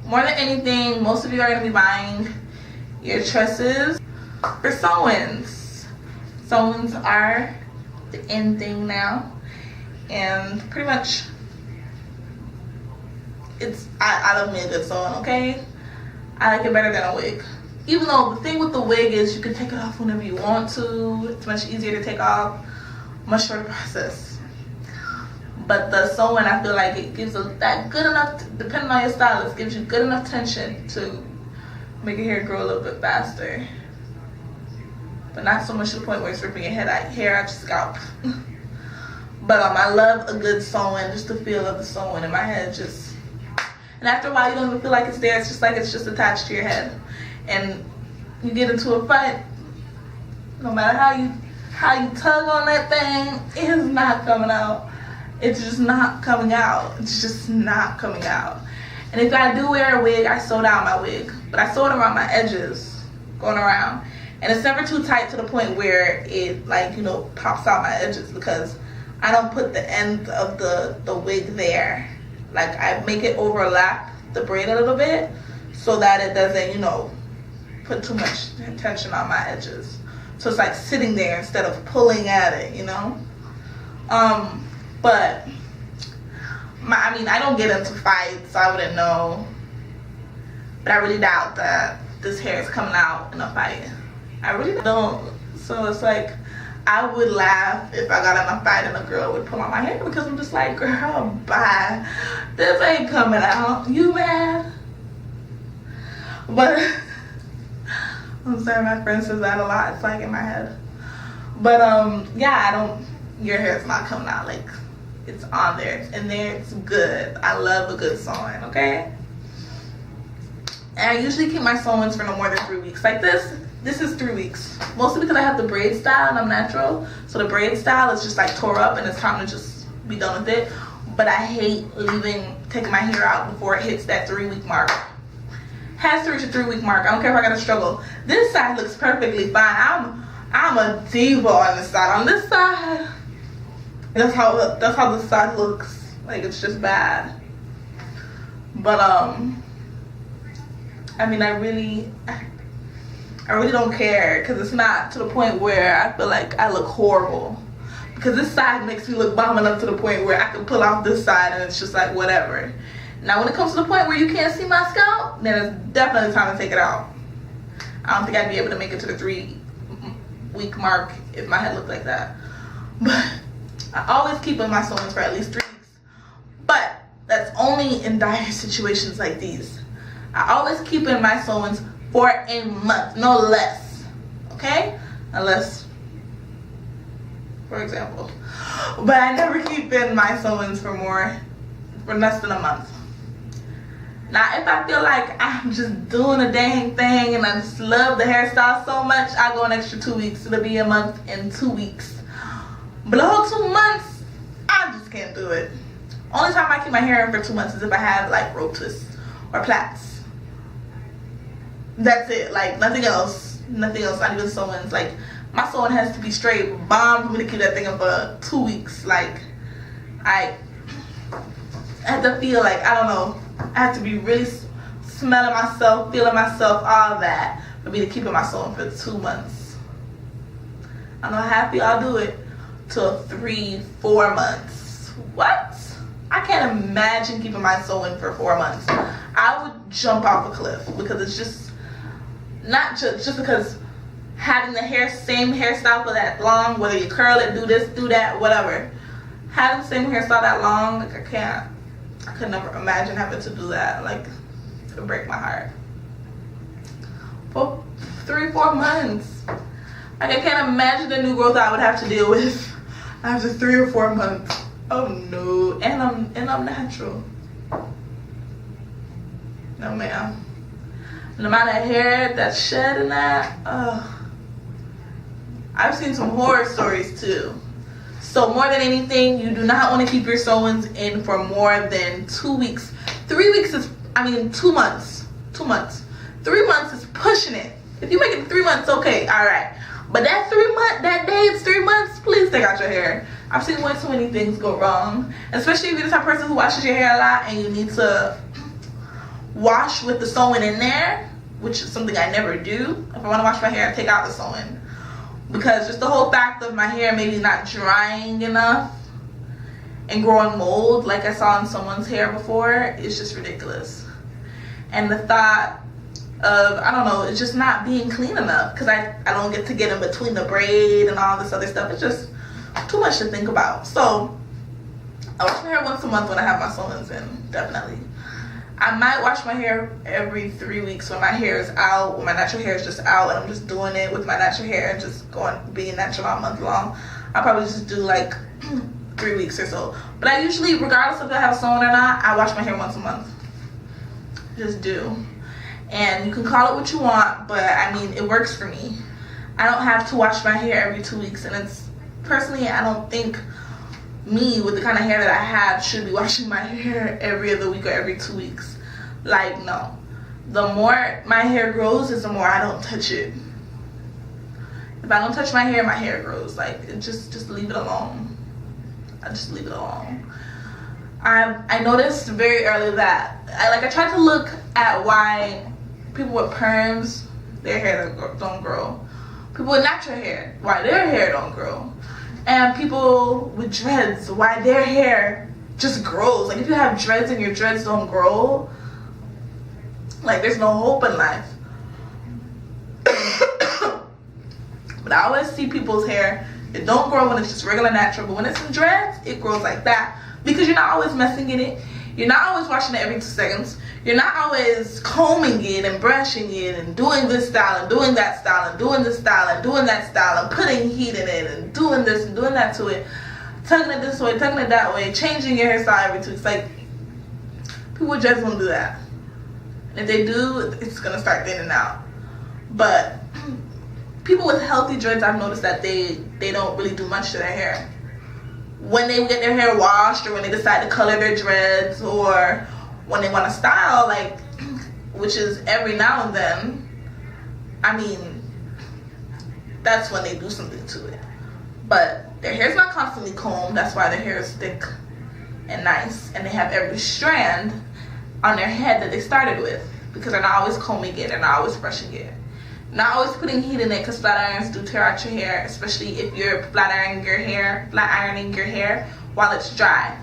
more than anything, most of you are going to be buying your tresses for sew-ins. Sew-ins are the in thing now, and pretty much I love me a good sew-in, okay? I like it better than a wig. Even though the thing with the wig is you can take it off whenever you want to. It's much easier to take off, much shorter process. But the sew-in, I feel like it gives that good enough, depending on your stylist, gives you good enough tension to make your hair grow a little bit faster. But not so much to the point where it's ripping your hair out your scalp. But I love a good sew-in, just the feel of the sew-in in my head. And after a while, you don't even feel like it's there. It's just like it's just attached to your head. And you get into a fight, no matter how you tug on that thing, it is not coming out. It's just not coming out. It's just not coming out. And if I do wear a wig, I sew down my wig. But I sew it around my edges, going around. And it's never too tight to the point where it, like, you know, pops out my edges, because I don't put the end of the wig there. Like, I make it overlap the braid a little bit so that it doesn't, you know, put too much tension on my edges. So it's like sitting there instead of pulling at it, you know? But, I mean, I don't get into fights, so I wouldn't know. But I really doubt that this hair is coming out in a fight. I really don't. So it's like, I would laugh if I got in a fight and a girl would pull out my hair, because I'm just like, girl, bye. This ain't coming out. You mad? But, I'm sorry, my friend says that a lot. It's like in my head. But, yeah, your hair's not coming out. Like, it's on there. It's in there. It's good. I love a good sew-in, okay? And I usually keep my sew-ins for no more than 3 weeks. Like this is 3 weeks. Mostly because I have the braid style and I'm natural. So the braid style is just like tore up and it's time to just be done with it. But I hate taking my hair out before it hits that 3 week mark. Has to reach a 3 week mark. I don't care if I gotta struggle. This side looks perfectly fine. I'm a diva on this side. On this side, that's how this side looks. Like, it's just bad. But I mean, I really don't care, because it's not to the point where I feel like I look horrible. Because this side makes me look bomb enough to the point where I can pull off this side and it's just like whatever. Now when it comes to the point where you can't see my scalp, then it's definitely time to take it out. I don't think I'd be able to make it to the 3 week mark if my head looked like that. But I always keep in my sew-ins for at least 3 weeks. But that's only in dire situations like these. I always keep in my sew-ins for a month, no less, okay? Unless, for example. But I never keep in my sew-ins for less than a month. Now, if I feel like I'm just doing a dang thing and I just love the hairstyle so much, I'll go an extra 2 weeks. It'll be a month and 2 weeks. But the whole 2 months, I just can't do it. Only time I keep my hair in for 2 months is if I have like rope twists or plaits. That's it. Like, nothing else. Not even sew-ins. Like, my sew-in has to be straight bomb for me to keep that thing up for 2 weeks. Like, I have to feel like, I don't know, I have to be really smelling myself, feeling myself, all that, for me to keep in my sew-in for 2 months. I know half of y'all do it till 3-4 months. What? I can't imagine keeping my sew-in for 4 months. I would jump off a cliff, because it's just not just because having the same hairstyle for that long, whether you curl it, do this, do that, whatever. Having the same hairstyle that long, like, I could never imagine having to do that. Like, it would break my heart. For 3-4 months. Like, I can't imagine the new growth I would have to deal with after 3 or 4 months. Oh no. And I'm natural. No ma'am. The amount of hair that's shed in that, I've seen some horror stories too. So more than anything, you do not want to keep your sew-ins in for more than 2 weeks. 3 weeks is, 2 months. 2 months. 3 months is pushing it. If you make it 3 months, okay, all right. But that day it's 3 months, please take out your hair. I've seen way too many things go wrong. Especially if you're the type of person who washes your hair a lot and you need to wash with the sewing in there, which is something I never do. If I want to wash my hair, I take out the sewing, because just the whole fact of my hair maybe not drying enough and growing mold like I saw in someone's hair before is just ridiculous. And the thought of, I don't know, it's just not being clean enough, because I don't get to get in between the braid and all this other stuff. It's just too much to think about. So I wash my hair once a month when I have my sewings in, definitely. I might wash my hair every 3 weeks when my hair is out, when my natural hair is just out and I'm just doing it with my natural hair and just being natural all month long. I'll probably just do like 3 weeks or so. But I usually, regardless if I have a sewn or not, I wash my hair once a month. Just do. And you can call it what you want, but I mean, it works for me. I don't have to wash my hair every 2 weeks, and it's, personally, I don't think me, with the kind of hair that I have, should be washing my hair every other week or every 2 weeks. Like, no. The more my hair grows is the more I don't touch it. If I don't touch my hair grows. Like, just leave it alone. I just leave it alone. I noticed very early that I tried to look at why people with perms, their hair don't grow. People with natural hair, why their hair don't grow. And people with dreads, why their hair just grows. Like, if you have dreads and your dreads don't grow, like, there's no hope in life. But I always see people's hair, it don't grow when it's just regular natural, but when it's in dreads, it grows like that. Because you're not always messing in it. You're not always washing it every 2 seconds. You're not always combing it and brushing it and doing this style and doing that style and doing this style and doing that style and putting heat in it and doing this and doing that to it. Tucking it this way, tucking it that way, changing your hairstyle every 2 weeks. Like, people just won't do that. And if they do, it's going to start thinning out. But people with healthy dreads, I've noticed that they don't really do much to their hair. When they get their hair washed, or when they decide to color their dreads, or when they want to style, like, which is every now and then, I mean, that's when they do something to it. But their hair's not constantly combed. That's why their hair is thick and nice, and they have every strand on their head that they started with, because they're not always combing it, they're not always brushing it, not always putting heat in it, because flat irons do tear out your hair, especially if you're flat ironing your hair while it's dry.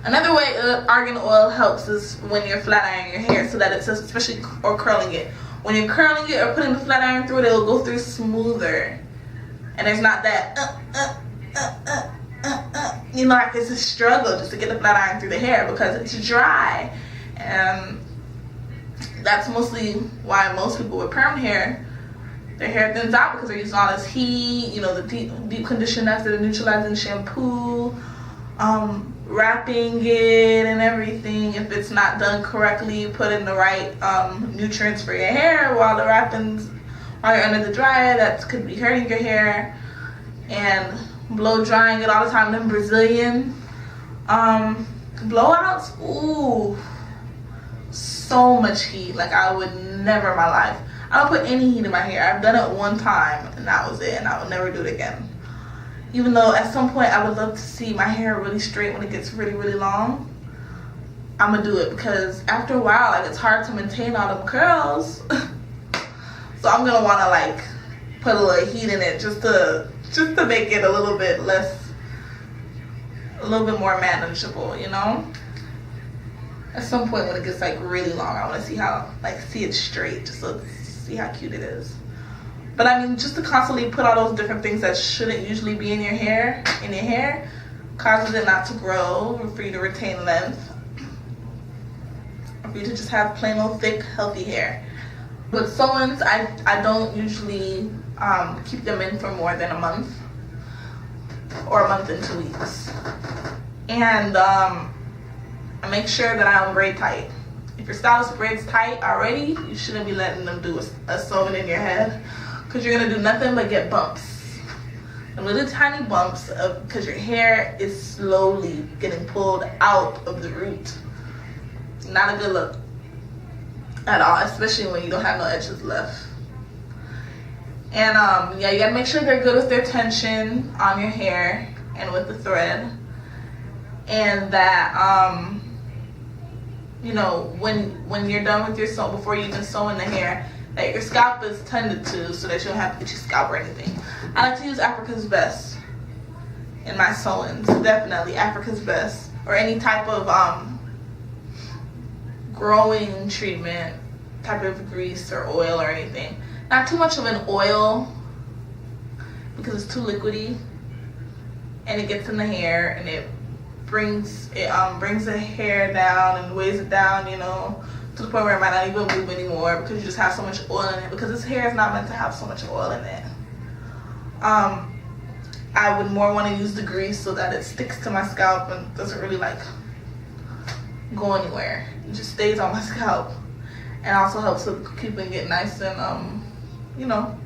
Another way argan oil helps is when you're flat ironing your hair, so that it's, especially, or curling it. When you're curling it or putting the flat iron through it, it'll go through smoother, and there's not that you know, like, it's a struggle just to get the flat iron through the hair because it's dry. And that's mostly why most people with perm hair, their hair thins out, because they're using all this heat, you know, the deep conditioner after the neutralizing shampoo, wrapping it and everything. If it's not done correctly, put in the right nutrients for your hair while the wrapping's, while you're under the dryer, that could be hurting your hair. And blow drying it all the time. Them Brazilian blowouts, ooh, so much heat. Like, I would never in my life. I don't put any heat in my hair. I've done it one time and that was it, and I would never do it again. Even though at some point I would love to see my hair really straight when it gets really, really long, I'm gonna do it, because after a while, like, it's hard to maintain all them curls. So I'm gonna wanna, like, put a little heat in it just to make it a little bit less, a little bit more manageable, you know? At some point when it gets, like, really long, I want to see how, like, see it straight, just to see how cute it is. But I mean, just to constantly put all those different things that shouldn't usually be in your hair, causes it not to grow, or for you to retain length, or for you to just have plain old thick, healthy hair. With sew-ins, I don't usually keep them in for more than a month, or a month and 2 weeks. And I make sure that I don't braid tight. If your stylist braids tight already, you shouldn't be letting them do a sew-in in your head, because you're gonna do nothing but get bumps. And little tiny bumps, because your hair is slowly getting pulled out of the root. Not a good look at all, especially when you don't have no edges left. And yeah, you gotta make sure they're good with their tension on your hair and with the thread, and that you know, when you're done with your sew, before you even sew in the hair, that your scalp is tended to, so that you don't have to get your scalp or anything. I like to use Africa's Best in my sewings. Definitely Africa's Best, or any type of growing treatment, type of grease or oil or anything. Not too much of an oil because it's too liquidy, and it gets in the hair and it brings the hair down and weighs it down, you know, to the point where it might not even move anymore because you just have so much oil in it, because this hair is not meant to have so much oil in it. I would more want to use the grease so that it sticks to my scalp and doesn't really like go anywhere. It just stays on my scalp, and also helps with keeping it nice and you know,